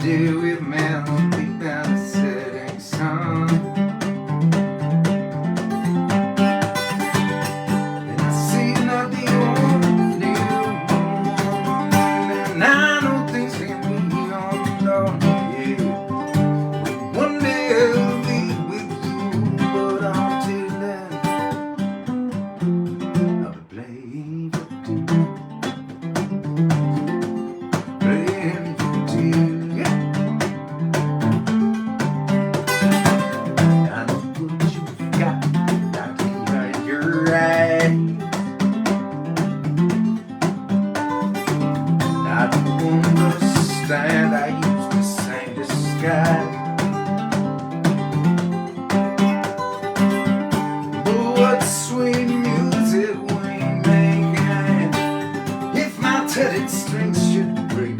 Deal with man beat down the setting sun. And I see not the only one, and I know things can be undone. Yeah, one day I'll be with you, but until then I'll be playing for two, playing for two. Understand, I used to sing the sky, but what sweet music we make. If my tattered strings should break,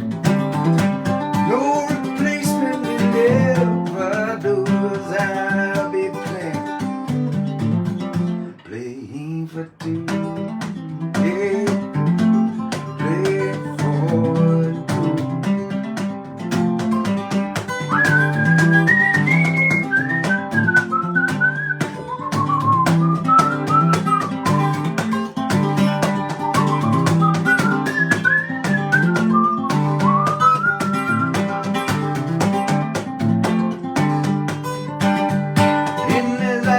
no replacement will ever do, 'cause I'll be playing for two. Yeah, playing for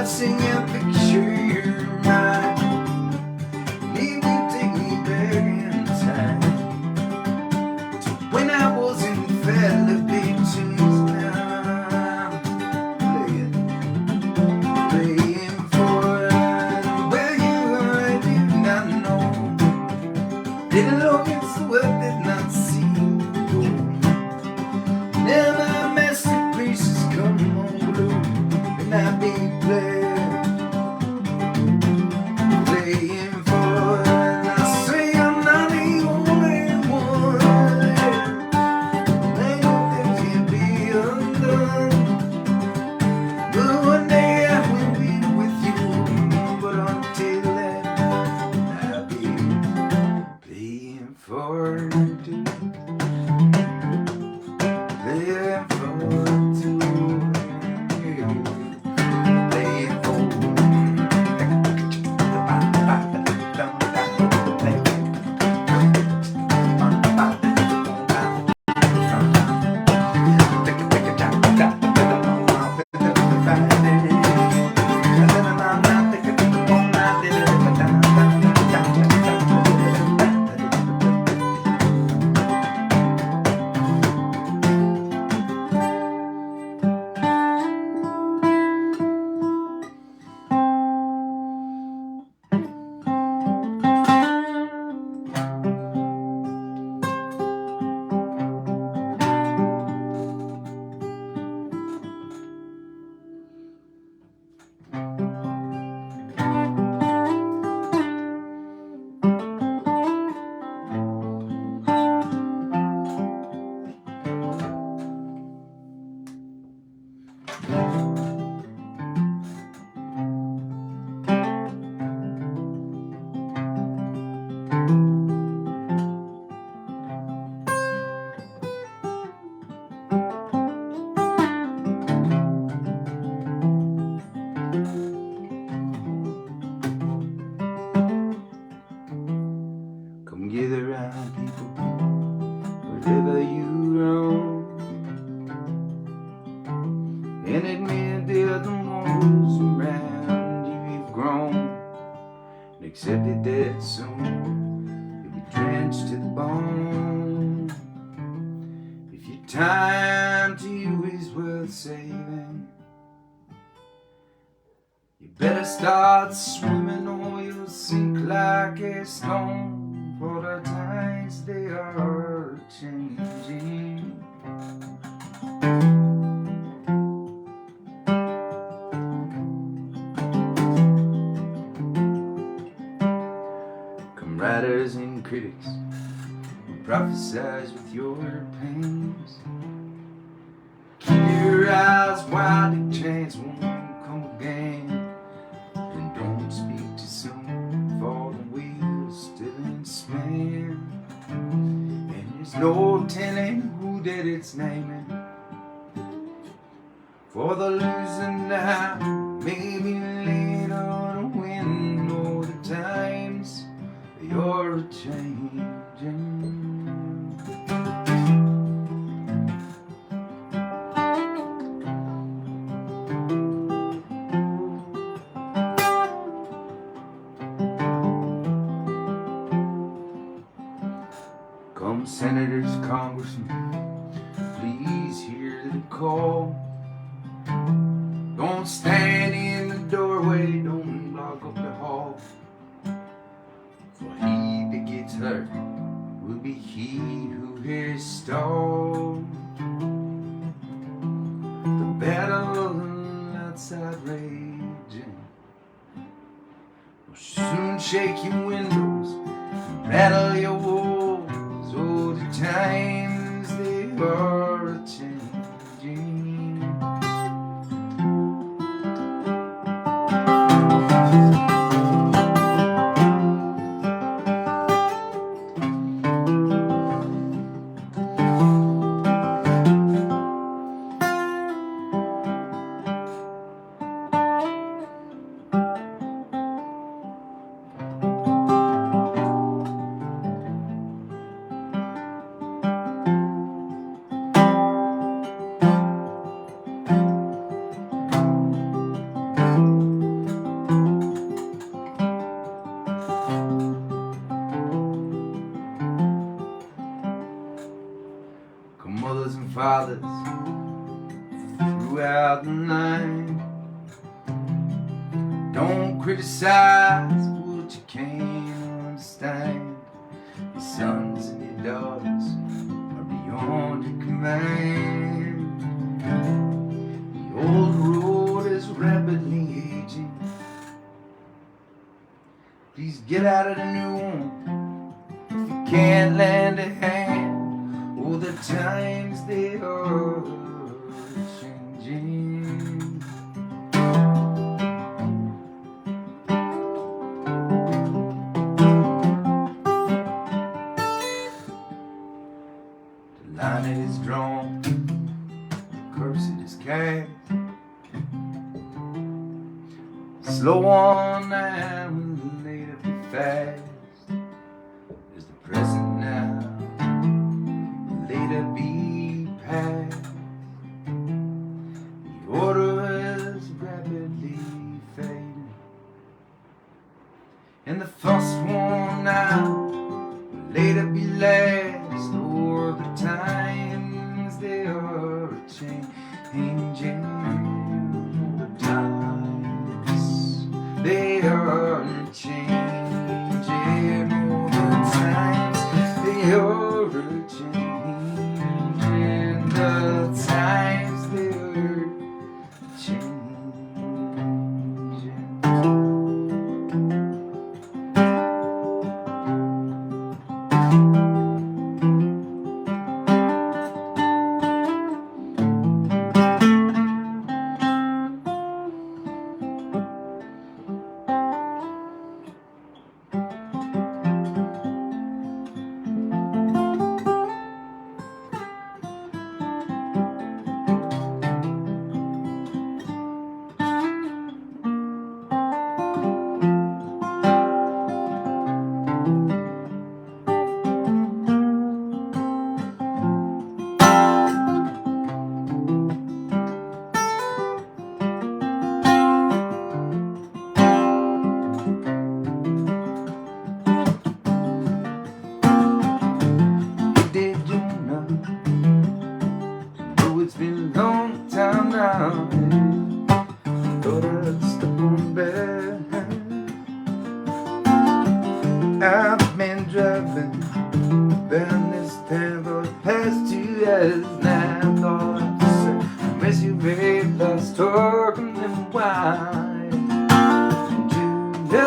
sing a picture your mind. Need to take me back in time to when I was in Philippines. Now I'm playing for where you are. I did not know. Didn't look into the world, did not see you. Now my masterpieces come on blue, and I be playing. For two, playing for two, playing Come gather round, people, wherever you roam, and admit they're the ones around you. You've grown and accepted that soon you'll be drenched to the bone if time to you is worth saving. You better start swimming or you'll sink like a stone, for the times they are changing. Come writers and critics who prophesize with your pains, keep your eyes wide, the chance won't come again. And don't speak too soon, for the wheel's still in span, and there's no telling who that it's naming. For the losing now, maybe later to win, all the times you're changing. Come senators, congressmen, please hear the call. Don't stand in the doorway, don't block up the hall, for he that gets hurt will be he who has stalled. The battle outside raging will soon shake your windows and rattle your walls. Oh, the times they are changing. Mothers and fathers throughout the night, don't criticize what you can't understand. Your sons and your daughters are beyond your command. The old road is rapidly aging. Please get out of the new one if you can't lend a hand. Oh, the times they are changing. The line it is drawn, the curse it is cast. Slow on now and later be fast. There's the present now, later be past. The order is rapidly fading, and the first one now will later be last. Or the times they are changing. The times they are changing. All the times they are changing. The times they are changing. been a long time now. Thought I'd step on back. I've been driving down this town for the past 2 years now. I thought I'd say I miss you, babe. Lost talking and wine to the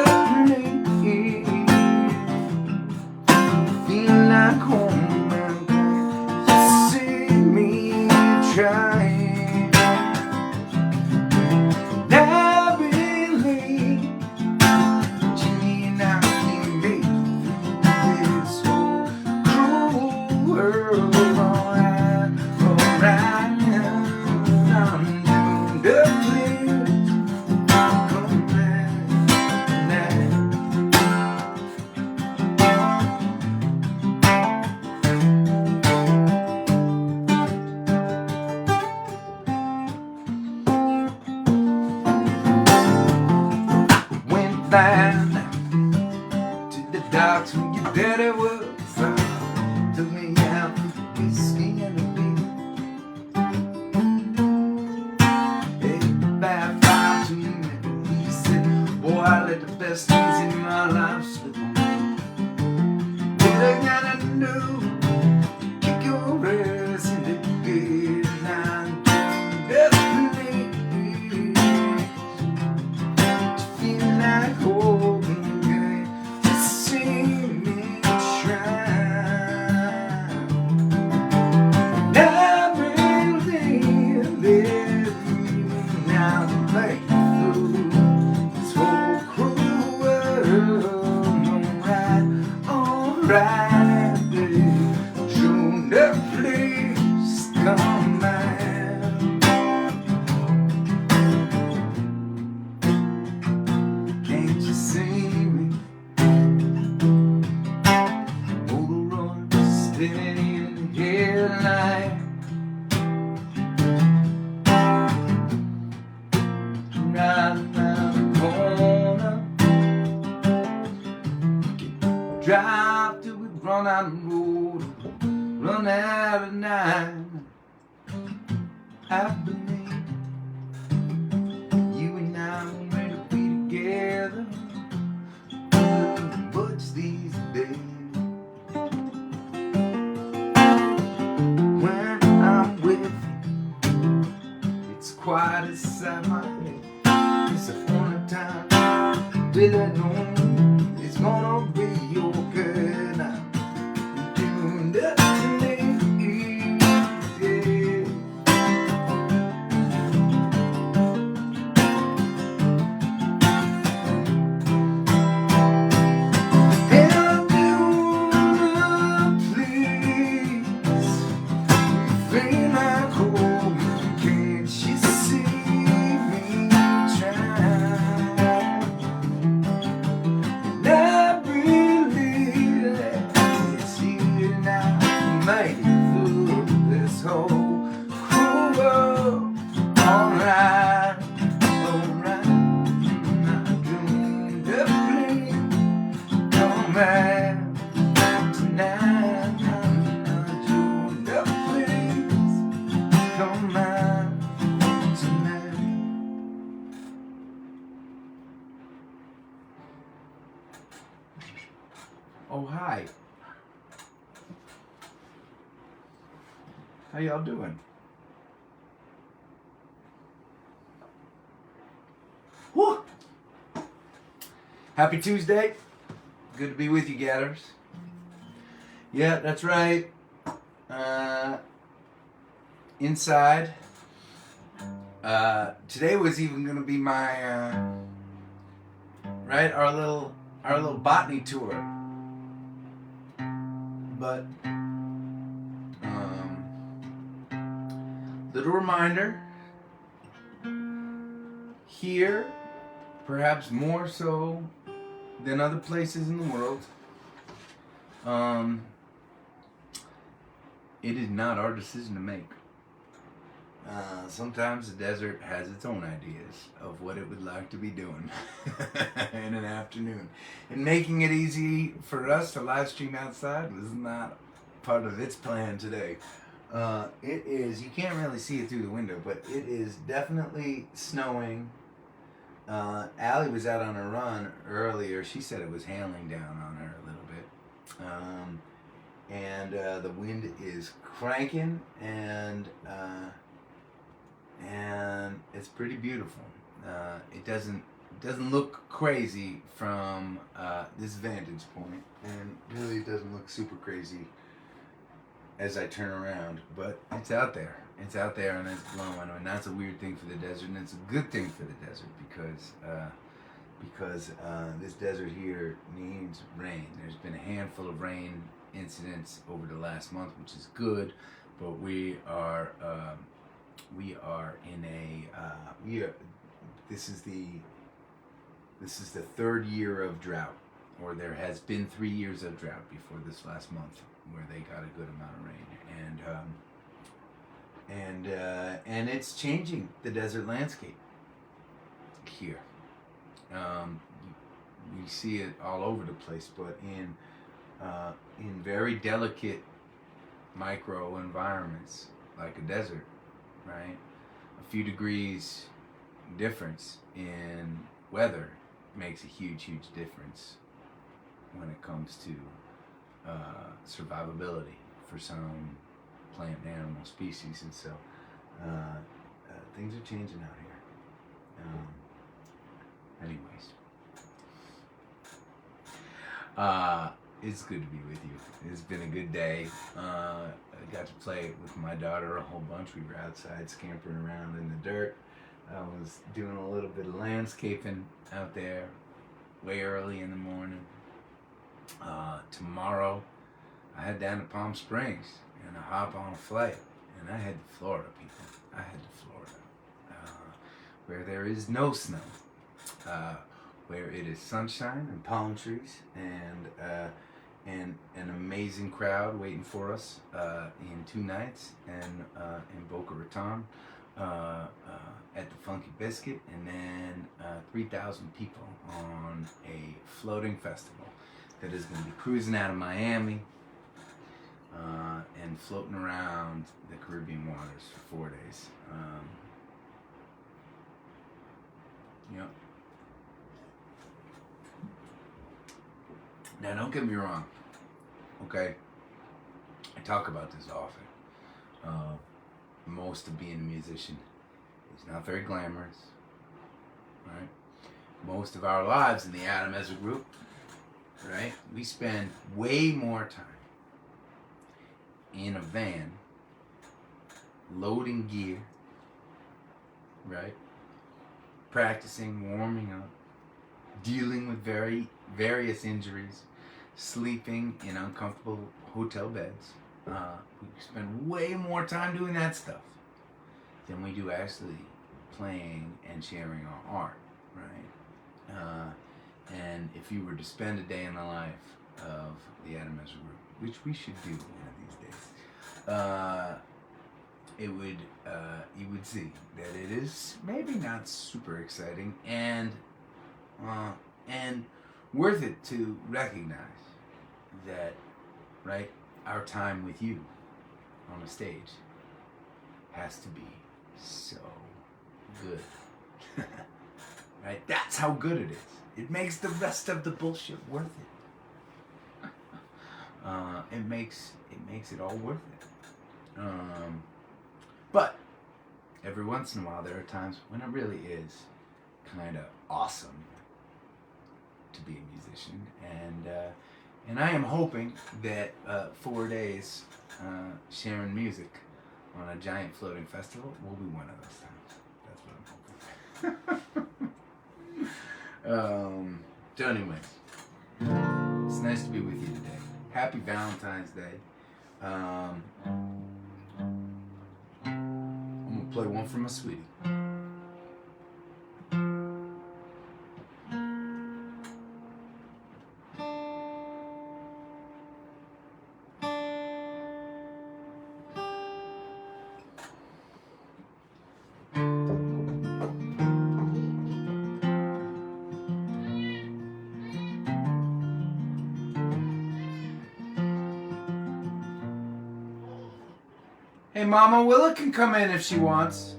place. Feel like home and you see me trying. And I believe Jimmy and I can make this whole cruel world alright, alright. I'm doing the place. Come back tonight. Went down to the docks when your daddy was found. Took me out for whiskey and a beer. Hey, bad fire to me. He said, boy, I let the best things in my life slip away. What I gotta do, kick your ass in the bed and I'm doing the place. Feel like home again to see me try. And I believe that now to make through this whole cruel world. Alright, alright, babe. June, the place, come out. Can't you see me? Polaroid standing in the headlight. Right around the corner. Drive till we run out of road, run out of night. I believe you and I were meant to be together. But these days, when I'm with you, it's quiet inside my head. It's the only time that I know it's gonna be okay now. Doing that to me, yeah. And I'm doing the place. Feel like home, can't you see me try? And I believe that it's you and I made it through this whole cruel world. Alright, alright. I'm doing the place. Come back tonight. I'm doing the place. Come back tonight. Oh, hi. How y'all doing? Woo! Happy Tuesday. Good to be with you, Gathers. Yeah, that's right. Inside. Today was even going to be my, right, our little botany tour. But, little reminder, here, perhaps more so than other places in the world, it is not our decision to make. Sometimes the desert has its own ideas of what it would like to be doing in an afternoon. And making it easy for us to live stream outside was not part of its plan today. It is, you can't really see it through the window, but it is definitely snowing. Allie was out on a run earlier. She said it was hailing down on her a little bit. And the wind is cranking, and it's pretty beautiful. It doesn't look crazy from this vantage point, and really it doesn't look super crazy as I turn around, but it's out there. It's out there and it's blowing, and that's a weird thing for the desert, and it's a good thing for the desert because this desert here needs rain. There's been a handful of rain incidents over the last month, which is good, but we are in a this is the third year of drought, or there has been 3 years of drought before this last month where they got a good amount of rain, and it's changing the desert landscape here. We see it all over the place, but in very delicate micro environments like a desert, right? A few degrees difference in weather makes a huge difference when it comes to survivability for some plant and animal species, and so things are changing out here. Anyways, it's good to be with you. It's been a good day. I got to play with my daughter a whole bunch. We were outside scampering around in the dirt. I was doing a little bit of landscaping out there way early in the morning. Tomorrow I head down to Palm Springs and I hop on a flight and I head to Florida, people. I head to Florida, where there is no snow, where it is sunshine and palm trees and an amazing crowd waiting for us in 2 nights and in Boca Raton at the Funky Biscuit, and then 3,000 people on a floating festival that is going to be cruising out of Miami and floating around the Caribbean waters for 4 days. Yep. Now, don't get me wrong, okay? I talk about this often. Most of being a musician is not very glamorous, right? Most of our lives in the Adam Ezra group, right? We spend way more time in a van, loading gear, right? Practicing, warming up, dealing with various injuries, sleeping in uncomfortable hotel beds. We spend way more time doing that stuff than we do actually playing and sharing our art, right? And if you were to spend a day in the life of the Adam Ezra group, which we should do one of these days, you would see that it is maybe not super exciting and worth it to recognize that, right, our time with you on a stage has to be so good. Right? That's how good it is. It makes the rest of the bullshit worth it. It makes it all worth it. But every once in a while there are times when it really is kind of awesome to be a musician, and I am hoping that 4 days sharing music on a giant floating festival will be one of those times. That's what I'm hoping. So anyways, it's nice to be with you today. Happy Valentine's Day. I'm gonna play one for my sweetie. Hey, Mama, Willa can come in if she wants.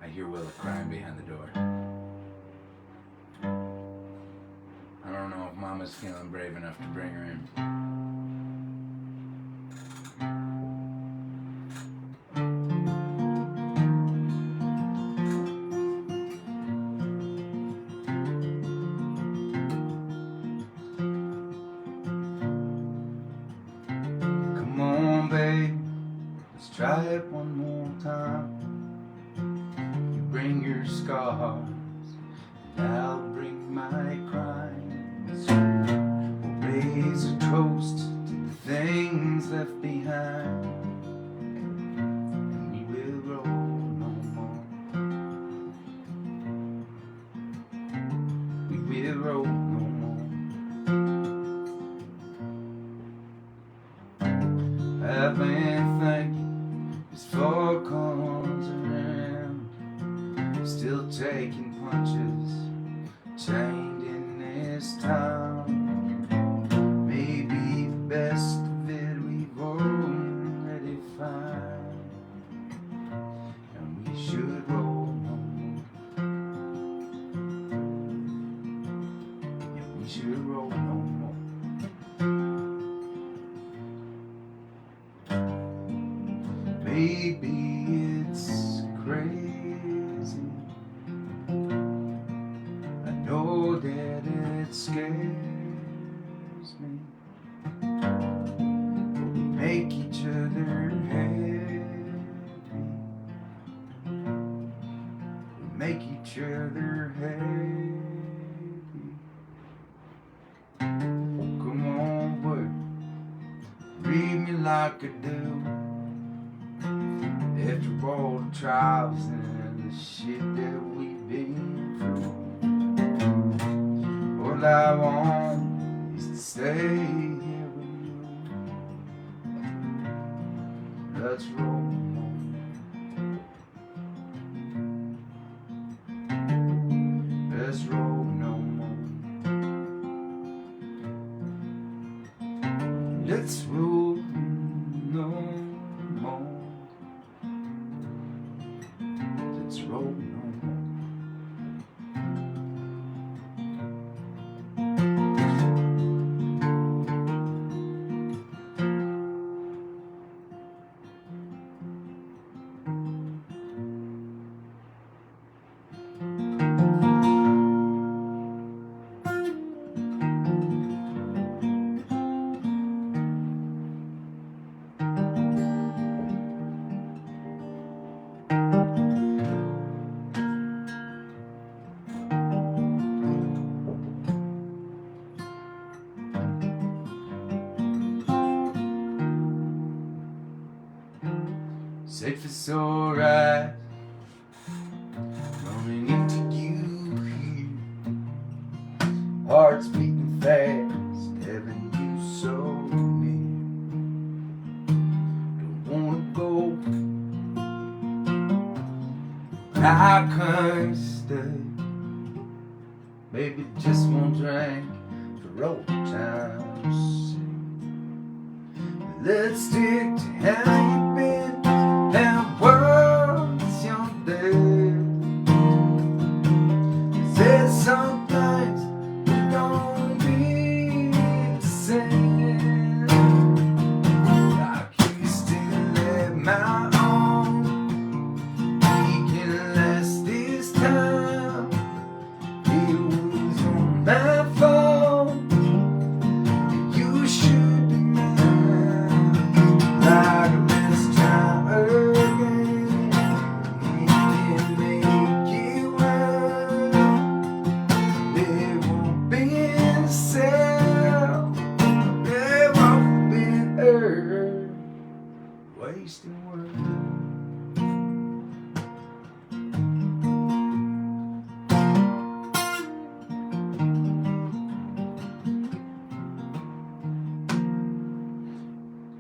I hear Willa crying behind the door. I don't know if Mama's feeling brave enough to bring her in. Come on, babe, let's try it one more time. You bring your scars, and I'll bring my crimes. We'll raise a toast to the things left behind, and we will roll no more. We will roll no more. I've been thinking as fall comes around, still taking punches, chained in this town. Maybe the best of it we've already found, and we should roll no more. Yeah, we should roll no more. Maybe it's crazy, I know that it scares me, but we make each other happy. We make each other happy. Come on, boy, read me like I do. After all the trials and the shit that we've been through, all I want is to stay here with you. Let's roll no more. Let's roll no more. Let's roll no more. Let's roll no more. Safe is alright, running into you here. Heart's beating fast, having you so near. Don't wanna go, I can't stay. Maybe just one drink for old time's sake. Let's stick to how you've been. And words your day. There's some things we don't need to say. Like you still at my own. We can last this time. It was on my phone. You should be mine. Like this time. Wasting words.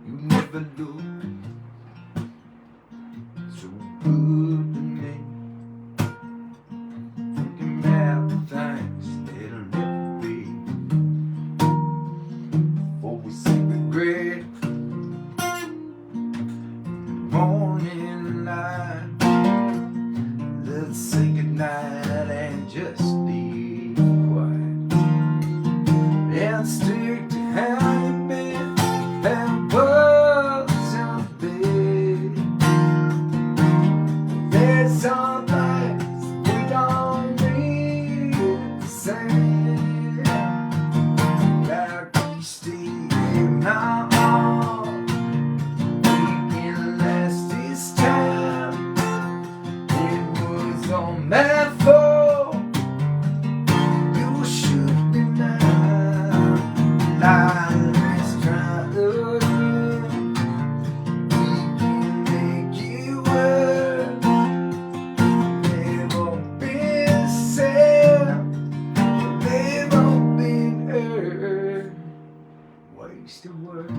You never looked so good to me. Thinking about the things that'll never be. and stick to how you've been and what's out there. There's some things we don't need to say, like we stay in my heart. We can last this time. It was all my fault. You should be mine. Let's try again. We can make it work. They've all been said, they've all been heard. Waste of words.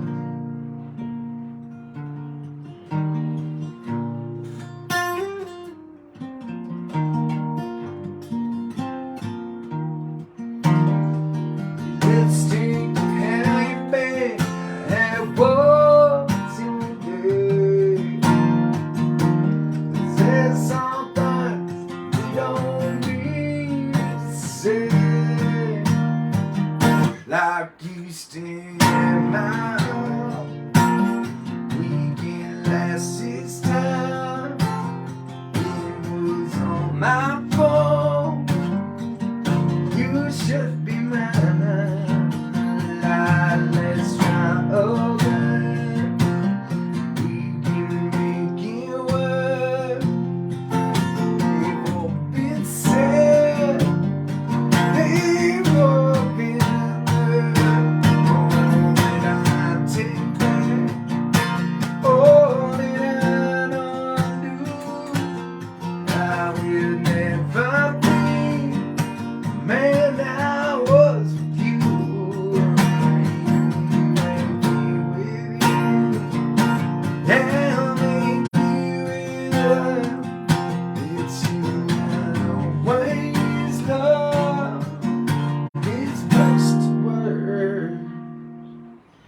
Let's take how you've been and what's in there. There's some things we don't need to say, like you stay in my heart. We can last this time. It was all my fault. You should be mine. Let's try again. We can make it work. They've all been said, they've all been heard. All that I take back, all that I undo, I will never be the man I was with you.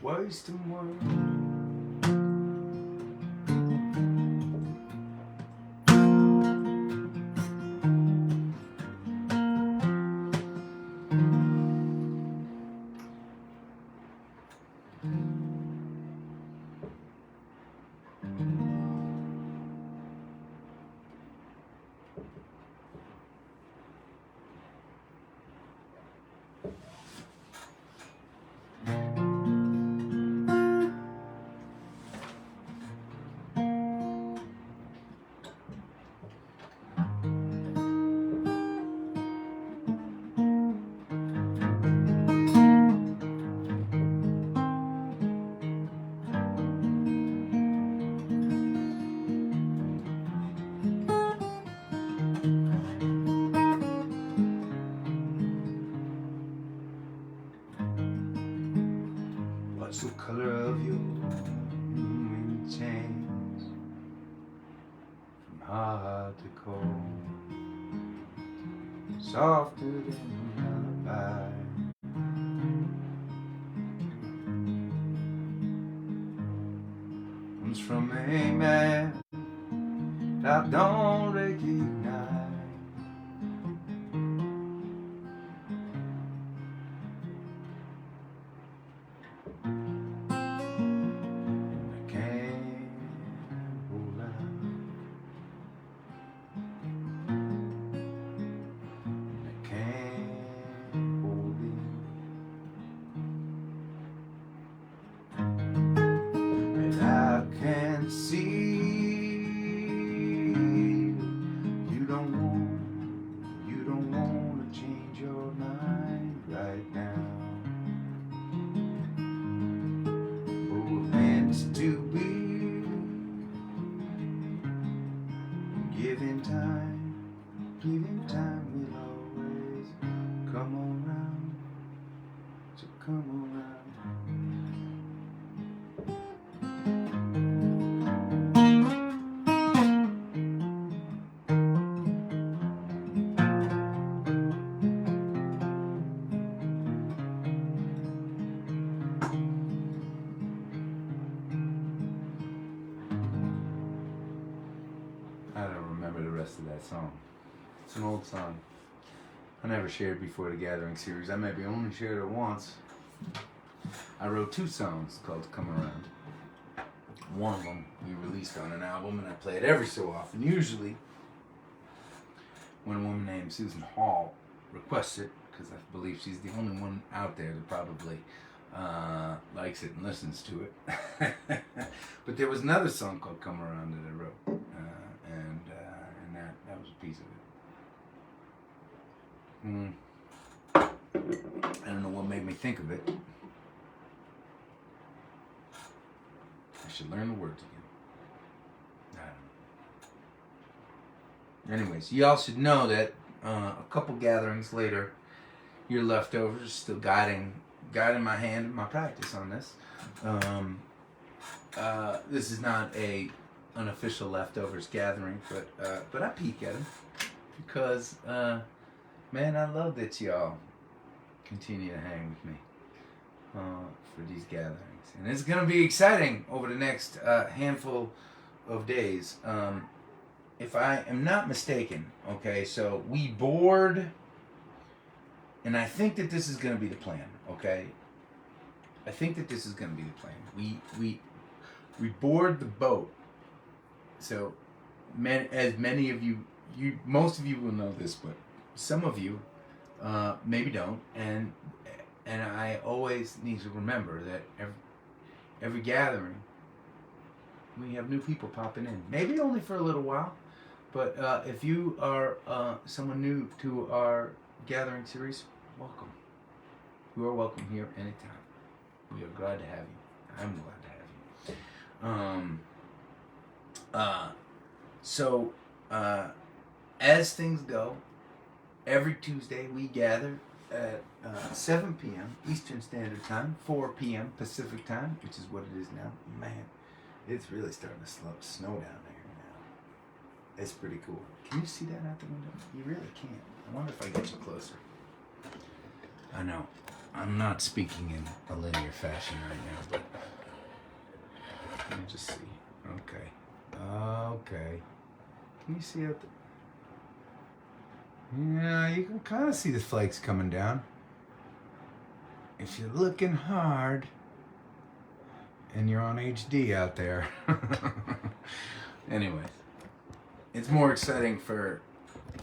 Wasting words. What's the color of your moon change from hard to cold, softer than a lullaby? Comes from a man that I don't recognize. I can see you don't want to change your mind right now. But we're meant to be. Given time will always come around. So come around. I don't remember the rest of that song. It's an old song. I never shared before the Gathering series. I maybe only shared it once. I wrote 2 songs called Come Around. One of them we released on an album, and I play it every so often. Usually, when a woman named Susan Hall requests it, because I believe she's the only one out there that probably likes it and listens to it. But there was another song called Come Around that I wrote, and that was a piece of it. I don't know what made me think of it. I should learn the words again. I don't know. Anyways, y'all should know that a couple gatherings later, your leftovers still guiding my hand in my practice on this. This is not a unofficial leftovers gathering, but I peek at them because man, I love that y'all continue to hang with me for these gatherings. And it's going to be exciting over the next handful of days. If I am not mistaken, okay, so we board, and I think that this is going to be the plan, okay? I think that this is going to be the plan. We board the boat. So, as many of you, most of you will know this, but some of you maybe don't, and I always need to remember that every gathering, we have new people popping in. Maybe only for a little while, but if you are someone new to our gathering series, welcome. You are welcome here anytime. We are glad to have you. I'm glad to have you. So, as things go, every Tuesday we gather at 7 p.m. Eastern Standard Time, 4 p.m. Pacific Time, which is what it is now. Man, it's really starting to snow down there now. It's pretty cool. Can you see that out the window? You really can't. I wonder if I get you closer. I know. I'm not speaking in a linear fashion right now, but let me just see. Okay. Okay. Can you see out the... Yeah, you can kind of see the flakes coming down. If you're looking hard and you're on HD out there. Anyways, it's more exciting for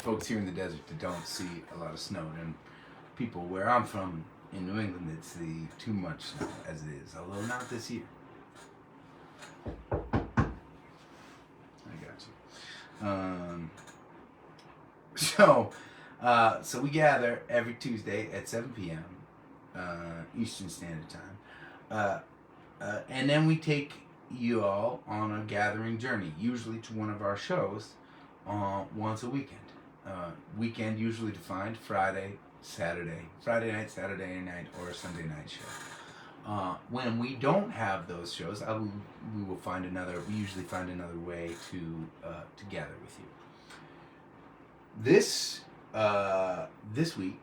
folks here in the desert that don't see a lot of snow than people where I'm from in New England that see too much snow as it is, although not this year. I got you. So we gather every Tuesday at 7 p.m. Eastern Standard Time, and then we take you all on a gathering journey, usually to one of our shows, once a weekend. Weekend usually defined Friday night, Saturday night, or Sunday night show. When we don't have those shows, we usually find another way to gather with you. This week,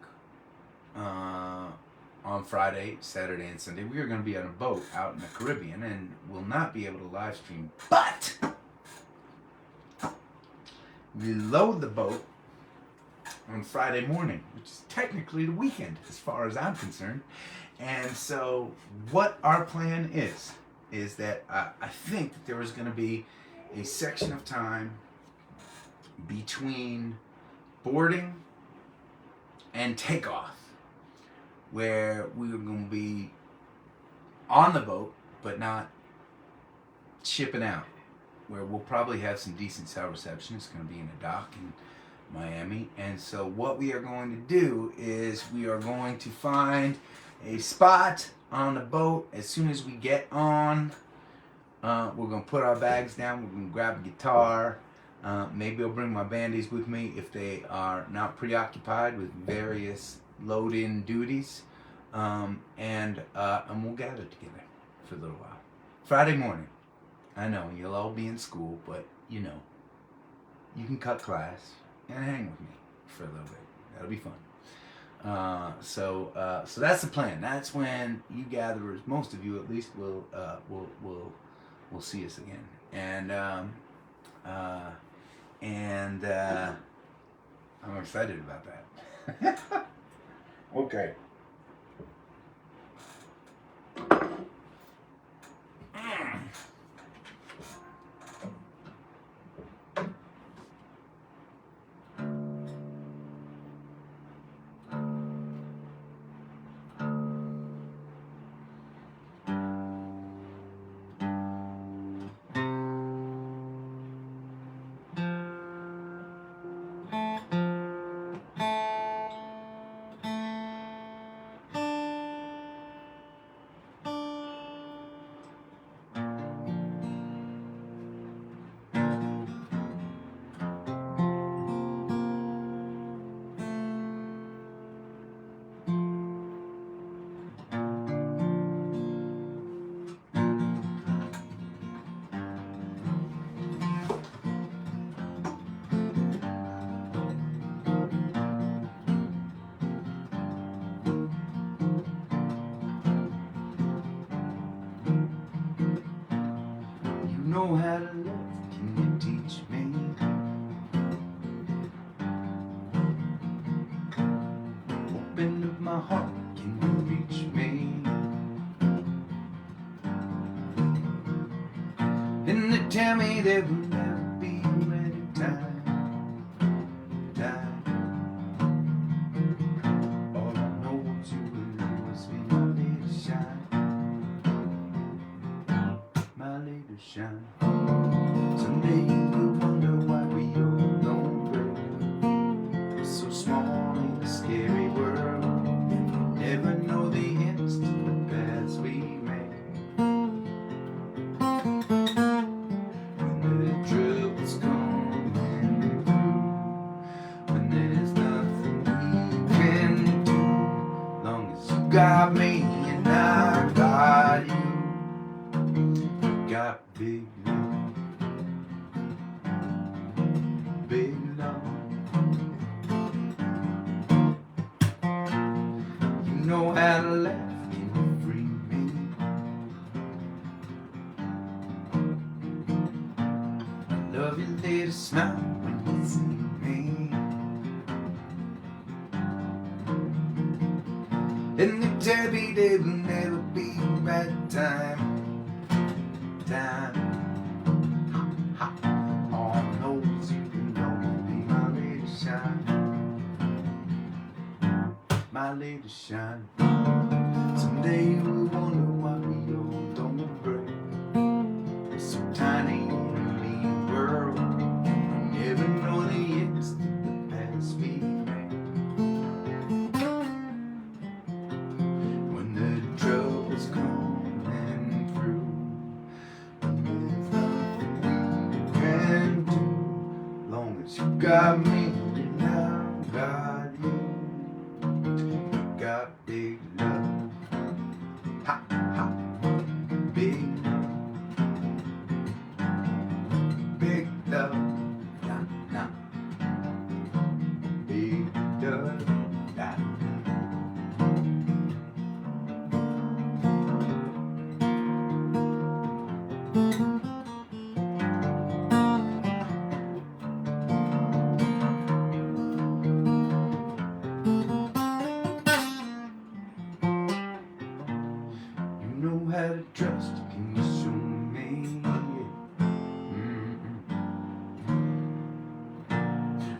on Friday, Saturday, and Sunday, we are going to be on a boat out in the Caribbean and will not be able to live stream. But we load the boat on Friday morning, which is technically the weekend as far as I'm concerned. And so what our plan is that I think that there is going to be a section of time between boarding and takeoff where we're going to be on the boat but not shipping out, where we'll probably have some decent cell reception. It's going to be in a dock in Miami. And so what we are going to do is we are going to find a spot on the boat as soon as we get on. We're going to put our bags down. We're going to grab a guitar. Maybe I'll bring my bandies with me if they are not preoccupied with various load-in duties. And we'll gather together for a little while. Friday morning. I know, you'll all be in school, but, you know, you can cut class and hang with me for a little bit. That'll be fun. So that's the plan. That's when you gatherers, most of you at least, will see us again. And I'm excited about that. Okay. know how to love, can you teach me? Open up my heart, can you reach me? And they tell me there will never be any time. All I know is you will always be my lady shine, my lady shine. Someday you will wonder why we all don't break. We're so small in a scary world, never know the ends to the paths we make. When the trouble's coming through, when there's nothing we can do, long as you got me and I got you, you got big love, big love. You know how to laugh, can you free me? I love your little smile when you see me. And they tell me there will never be a right time. All I know is you can always be my lady shine, my lady shine. Someday you will wonder why we all don't break. We're so tiny in a mean world, we never know the ends to the paths we make. When the trouble's coming through, there's nothing we can do, long as you got me and I got you, you got big love, ha ha, big love, big love, na na, big love, na na. You know how to trust, can you show me?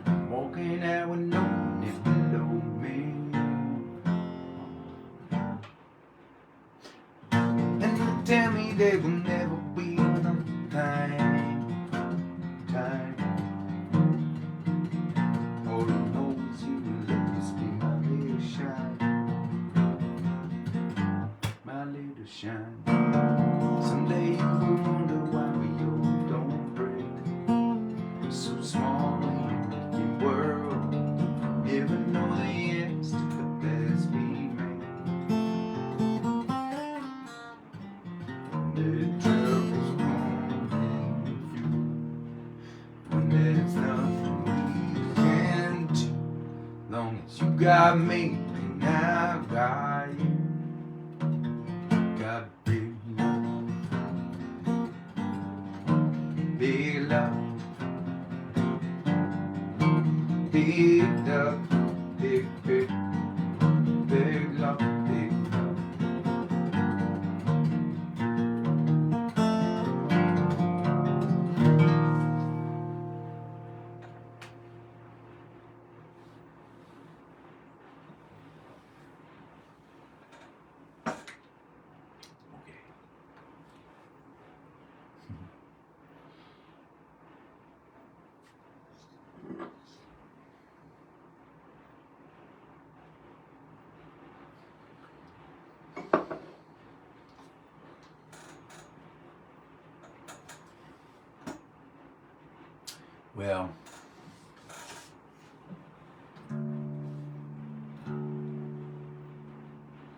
I'm walking out with no one below me, and they tell me there will never be enough time. All I know is you will always be my little shine, my little shine. Someday you will wonder why we all don't break. We're so small in a big world, never know the ends to the best we make. When the trouble's coming through, when there's nothing we can do, long as you got me and I got you, got big love, big love, big love, big, big, big love, big love. Well,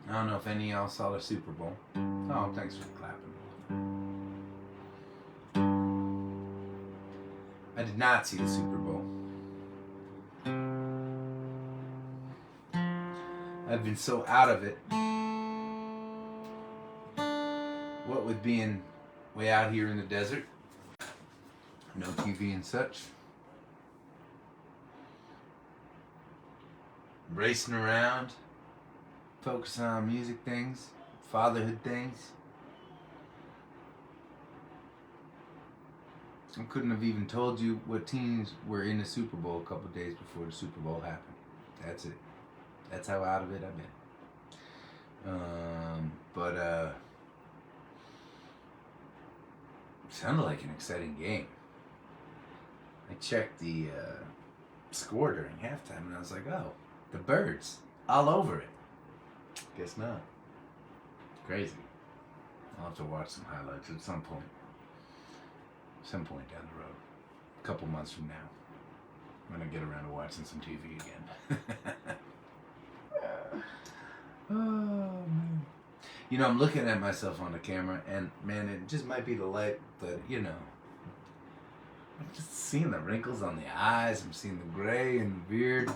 I don't know if any of y'all saw the Super Bowl. Oh, thanks for clapping. I did not see the Super Bowl. I've been so out of it. What with being way out here in the desert, No TV and such. Racing around, focusing on music things, fatherhood things. I couldn't have even told you what teams were in the Super Bowl a couple days before the Super Bowl happened. That's it. That's how out of it I've been. But it sounded like an exciting game. I checked the score during halftime and I was like, oh, the birds all over it. Guess not. Crazy. I'll have to watch some highlights at some point. Some point down the road. A couple months from now. When I get around to watching some TV again. Oh, man. You know, I'm looking at myself on the camera and, man, it just might be the light, but, you know. I'm just seeing the wrinkles on the eyes. I'm seeing the gray and the beard.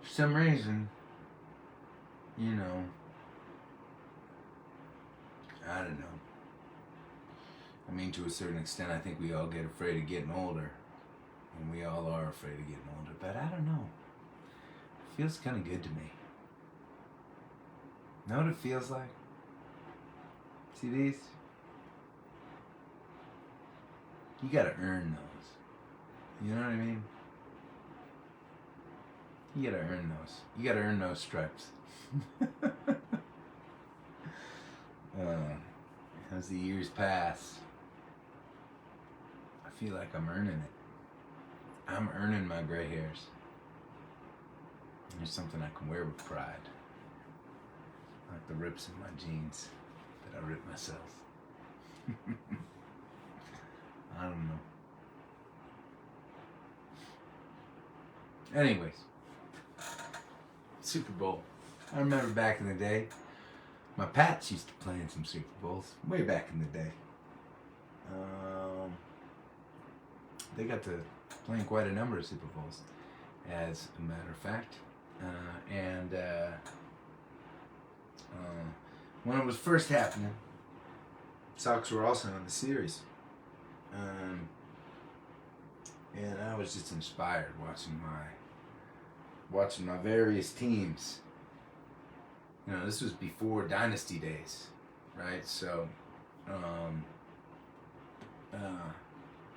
For some reason, you know, I don't know. I mean, to a certain extent, I think we all get afraid of getting older. And we all are afraid of getting older. But I don't know. It feels kind of good to me. Know what it feels like? See these? You gotta earn those. You know what I mean? You gotta earn those. You gotta earn those stripes. As the years pass, I feel like I'm earning it. I'm earning my gray hairs. There's something I can wear with pride. Like the rips in my jeans that I rip myself. I don't know. Anyways, Super Bowl. I remember back in the day, my Pats used to play in some Super Bowls way back in the day. They got to play in quite a number of Super Bowls, as a matter of fact. When it was first happening, Sox were also in the series. And I was just inspired watching my various teams. You know, this was before Dynasty days, right? So, it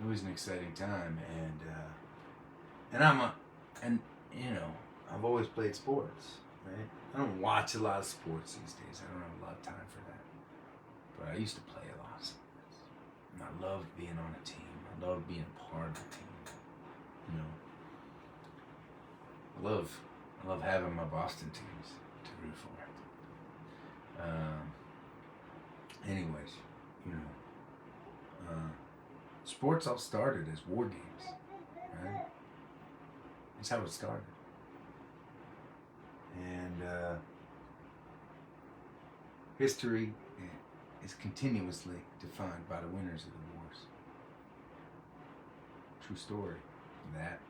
was an exciting time, and you know, I've always played sports, right? I don't watch a lot of sports these days. I don't have a lot of time for that. But I used to play a lot of sports, and I loved being on a team. I loved being a part of a team. You know, I love having my Boston teams to root for. Anyways, you know, sports all started as war games, right? That's how it started. And history is continuously defined by the winners of the wars. True story. That.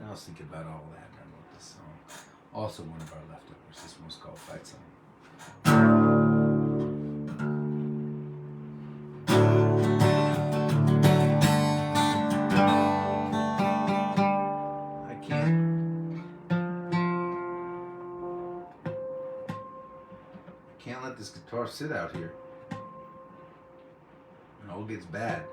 I was thinking about all that and I wrote this song. Also one of our leftovers. This one's called Fight Song. Can't let this guitar sit out here. It all gets bad.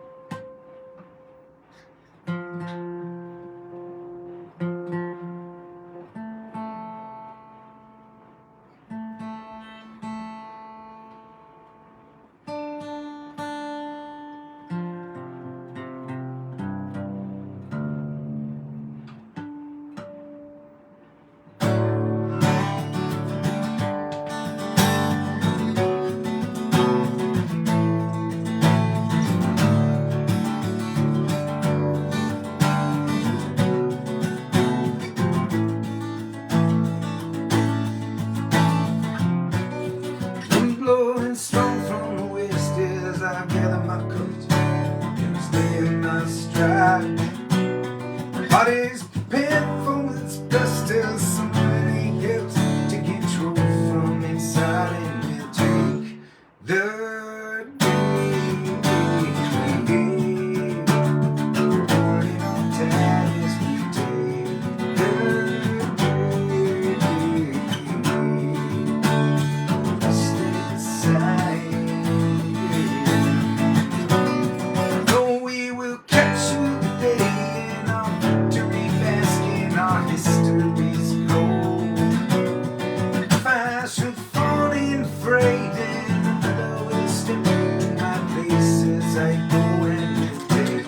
afraid and I will step in my place as I go and take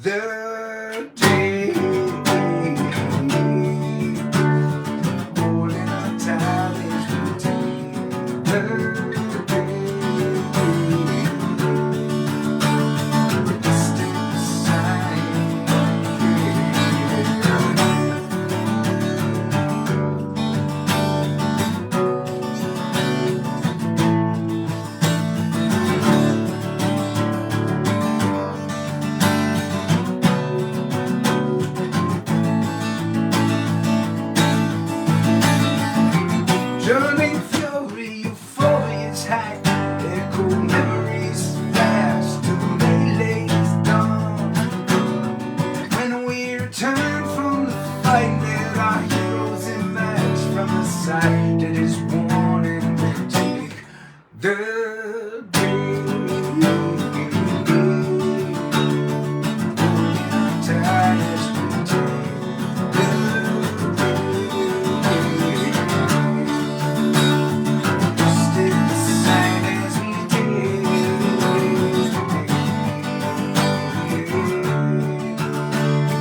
the day. Holding on tight as we take the day. Distant sign. Journey fury, euphoria's high. Echo memories fast to Lay's dawn. When we return from the fight, there are heroes emerge from the side that is worn and we take the day. Tired as we take the day. Stick the sign as we take.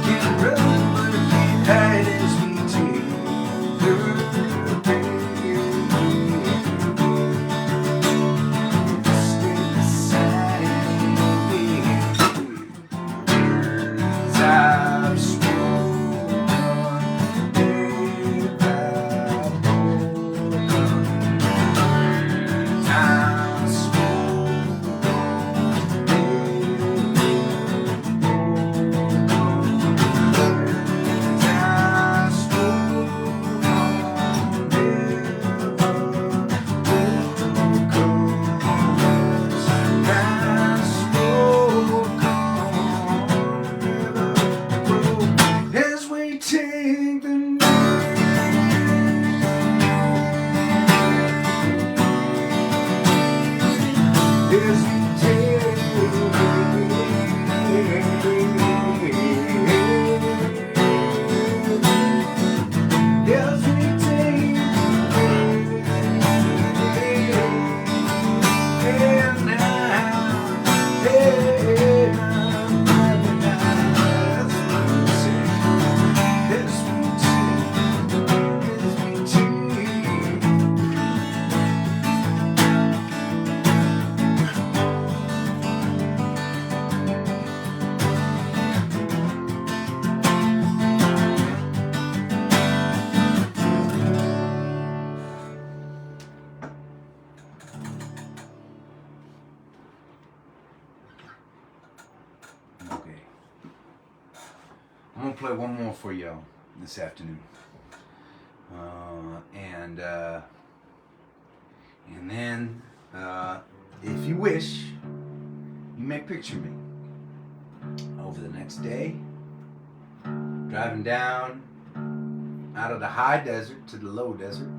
Can't run, but can't hide as we take the day. Stick the sign. Words I've spoken, days I've broken. I've spoken, as we take the as we take as we take and now as we take. Okay. I'm gonna play one more for y'all this afternoon. And then, if you wish, you may picture me over the next day, driving down out of the high desert to the low desert,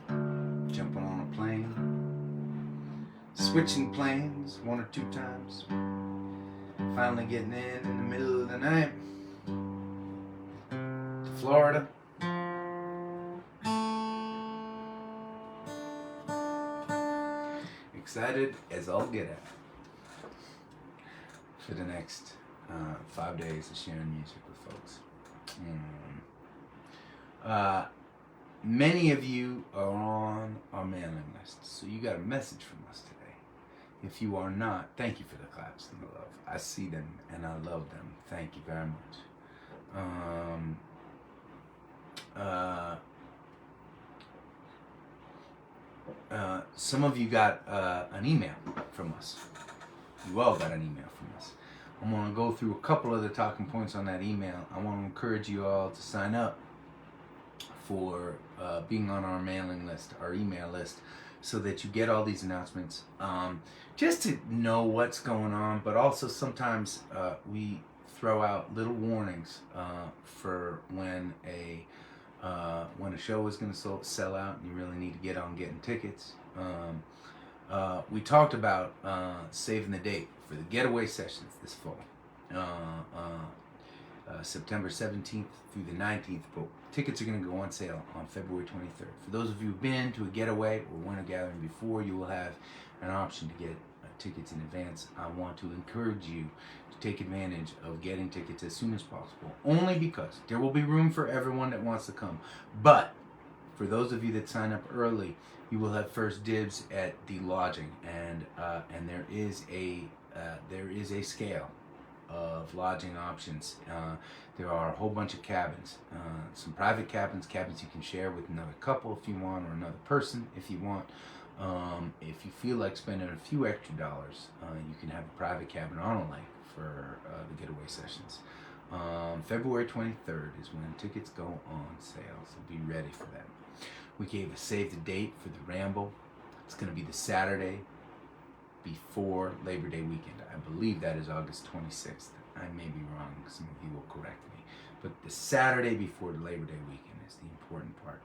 jumping on a plane, switching planes 1 or 2 times, finally getting in the middle of the night to Florida. Excited as all get out for the next 5 days of sharing music with folks. Many of you are on our mailing list, so you got a message from us today. If you are not, thank you for the claps and the love. I see them and I love them. Thank you very much. Some of you got an email from us. You all got an email from us. I'm going to go through a couple of the talking points on that email. I want to encourage you all to sign up for being on our mailing list, our email list, so that you get all these announcements, just to know what's going on. But also sometimes we throw out little warnings for when a show is going to sell out and you really need to get on getting tickets. We talked about saving the date for the getaway sessions this fall. September 17th through the 19th, but tickets are going to go on sale on February 23rd. For those of you who've been to a getaway or went a gathering before, you will have an option to get tickets in advance. I want to encourage you to take advantage of getting tickets as soon as possible, only because there will be room for everyone that wants to come. But for those of you that sign up early, you will have first dibs at the lodging, and there is a scale of lodging options. There are a whole bunch of cabins, some private cabins you can share with another couple if you want, or another person if you want. If you feel like spending a few extra dollars, you can have a private cabin on a lake for the getaway sessions. February 23rd is when tickets go on sale, so be ready for that. We gave a save the date for the Ramble. It's going to be the Saturday before Labor Day weekend. I believe that is August 26th. I may be wrong. Some of you will correct me. But the Saturday before the Labor Day weekend is the important part.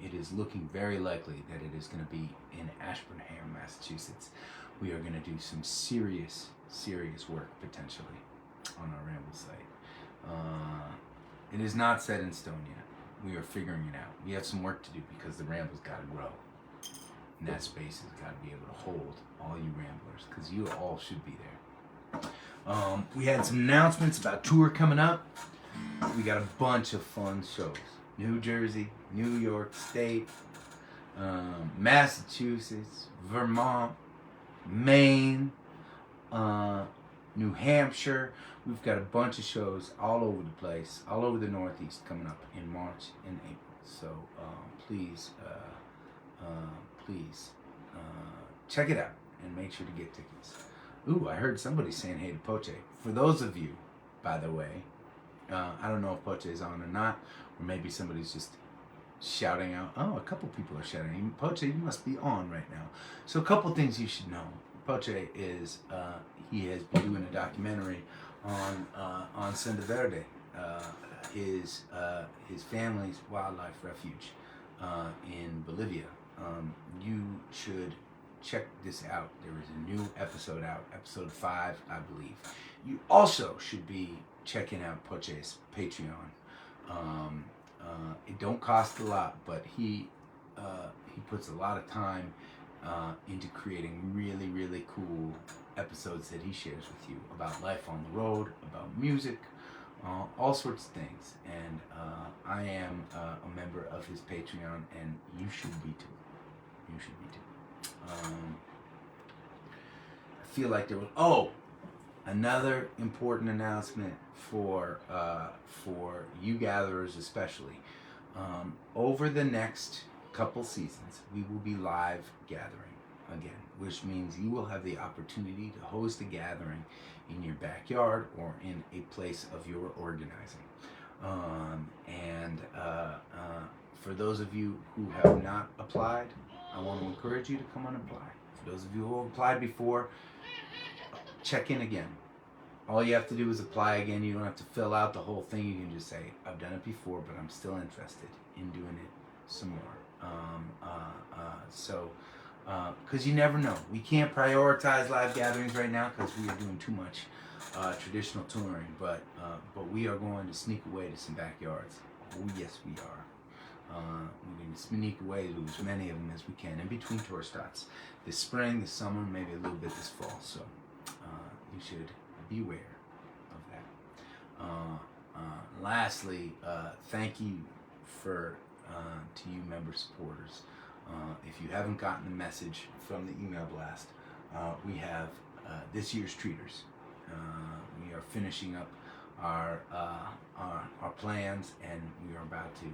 It is looking very likely that it is going to be in Ashburnham, Massachusetts. We are going to do some serious work potentially on our Ramble site. It is not set in stone yet. We are figuring it out. We have some work to do because the Ramble's got to grow. And that space has got to be able to hold all you Ramblers, because you all should be there. We had some announcements about tour coming up. We got a bunch of fun shows. New Jersey, New York State, Massachusetts, Vermont, Maine, New Hampshire. We've got a bunch of shows all over the place, all over the Northeast coming up in March and April. So please check it out and make sure to get tickets. Ooh, I heard somebody saying hey to Poche. For those of you, by the way, I don't know if Poche is on or not, or maybe somebody's just shouting out. Oh, a couple people are shouting. Poche, you must be on right now. So a couple things you should know. Poche is, he has been doing a documentary on Senda Verde, his family's wildlife refuge in Bolivia. You should check this out. There is a new episode out, episode 5, I believe. You also should be checking out Poche's Patreon. It don't cost a lot, but he puts a lot of time into creating really cool episodes that he shares with you about life on the road, about music, all sorts of things. And I am a member of his Patreon, and you should be too. You should be too. I feel like there was another important announcement for you gatherers especially. Over the next couple seasons, we will be live gathering again, which means you will have the opportunity to host a gathering in your backyard or in a place of your organizing. For those of you who have not applied, I want to encourage you to come and apply. For those of you who have applied before, check in again. All you have to do is apply again. You don't have to fill out the whole thing. You can just say, I've done it before, but I'm still interested in doing it some more. Because you never know. We can't prioritize live gatherings right now because we are doing too much traditional touring, but we are going to sneak away to some backyards. Oh, yes, we are. We're going to sneak away to as many of them as we can in between tour stops. This spring, this summer, maybe a little bit this fall. So you should beware of that. Lastly, thank you to you member supporters. If you haven't gotten the message from the email blast, we have this year's treaters. We are finishing up our plans, and we are about to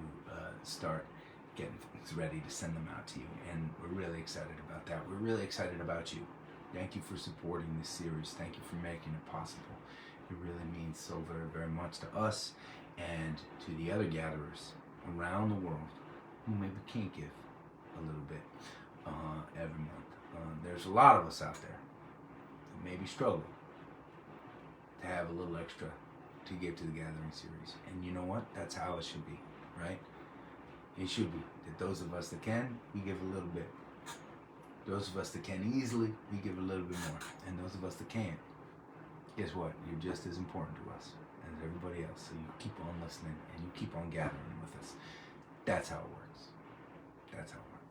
start getting things ready to send them out to you, and we're really excited about that. We're really excited about you. Thank you for supporting this series. Thank you for making it possible. It really means so very much to us and to the other gatherers around the world who maybe can't give a little bit every month. There's a lot of us out there that maybe struggle to have a little extra to give to the gathering series. And you know what? That's how it should be, right? It should be that those of us that can, we give a little bit. Those of us that can easily, we give a little bit more. And those of us that can't, guess what? You're just as important to us as everybody else. So you keep on listening and you keep on gathering with us. That's how it works. That's how it works.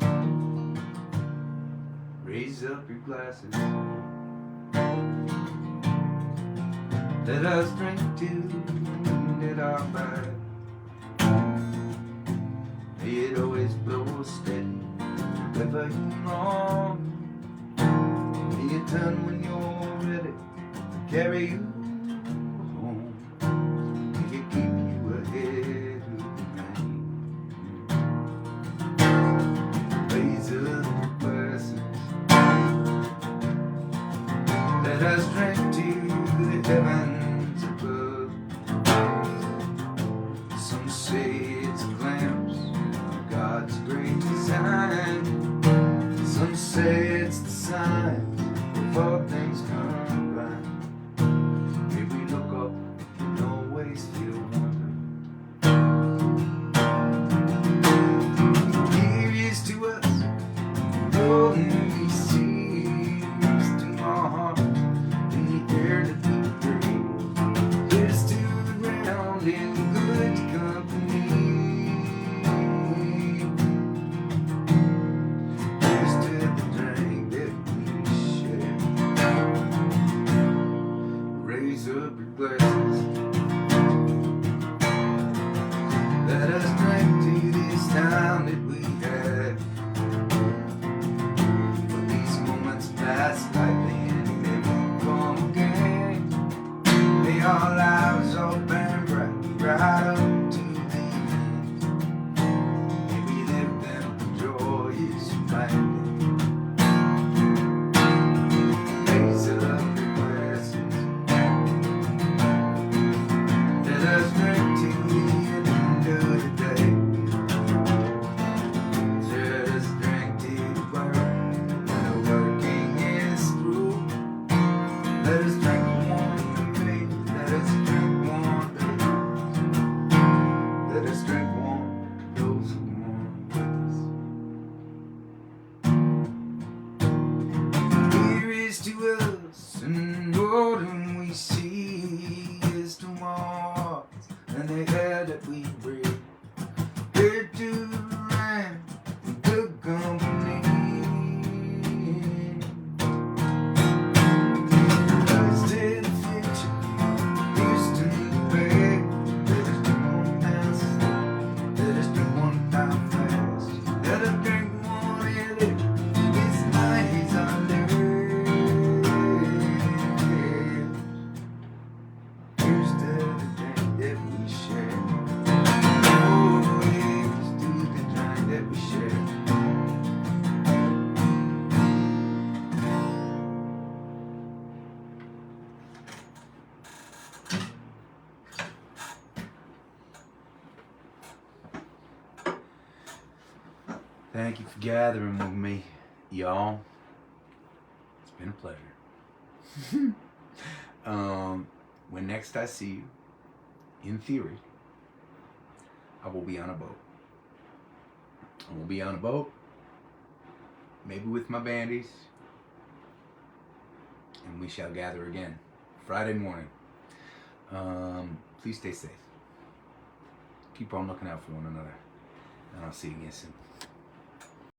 Okay. Raise up your glasses. Let us drink to it our bad. May it always blow steady. Wherever you're wrong, may it turn when you're ready. Carry you home. May it keep you ahead of the rain. Raise up the blessings. Let us drink to the heavens above. Some say it's a glimpse of God's great design. Some say it's the sign of all things come by. May we look up and always feel wonder. Here is to us golden we see, is to our heart in the air that we breathe. Here's to the ground in good company. Here's to the drink that we share. Raise up your glasses. Let us drink to this time that we had. For these moments pass like the end, they won't come again. May our lives all burn bright, right up to the end. May we live them with joyous abandon. Raise up your glasses. Let us drink to the end of the day. Let us drink to the work when the working is through. Let us drink one faith. Let us drink one faith. Let us drink one those who want us. Here is to us, and golden we see is to our hearts, and the air that we breathe. Here to the rain, and good company. Here's to the future, here's to the bay. Let us drink one dance, let us drink one time fast. Let us drink one early, this night is our lives. Here's to the drink that we share. Oh, here's to the drink that we share. Thank you for gathering with me, y'all. It's been a pleasure. When next I see you, in theory, I will be on a boat. I will be on a boat, maybe with my bandies, and we shall gather again Friday morning. Please stay safe. Keep on looking out for one another, and I'll see you again soon.